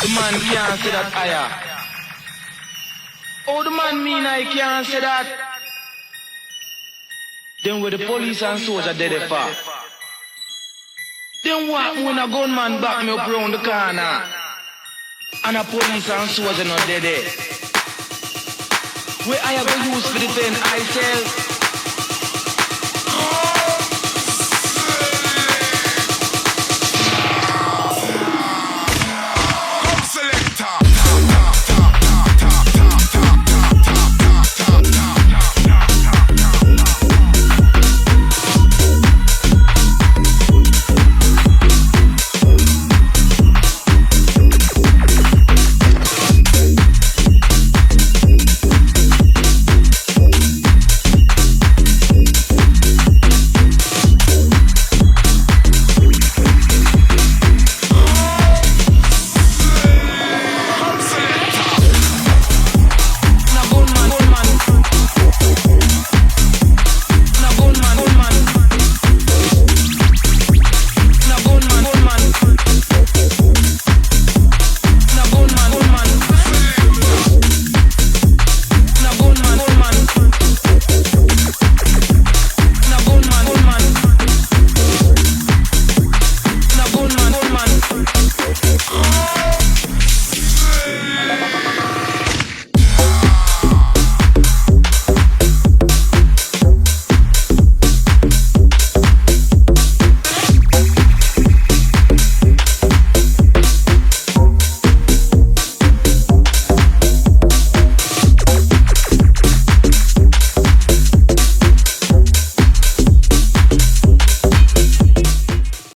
The man can't say that higher. Oh, the man mean I can't say that. Then where the police and soldier dead it for? Then what when a gunman back me up round the corner? And a police and soldier not dead it? Where I have a use for defend myself? Oh.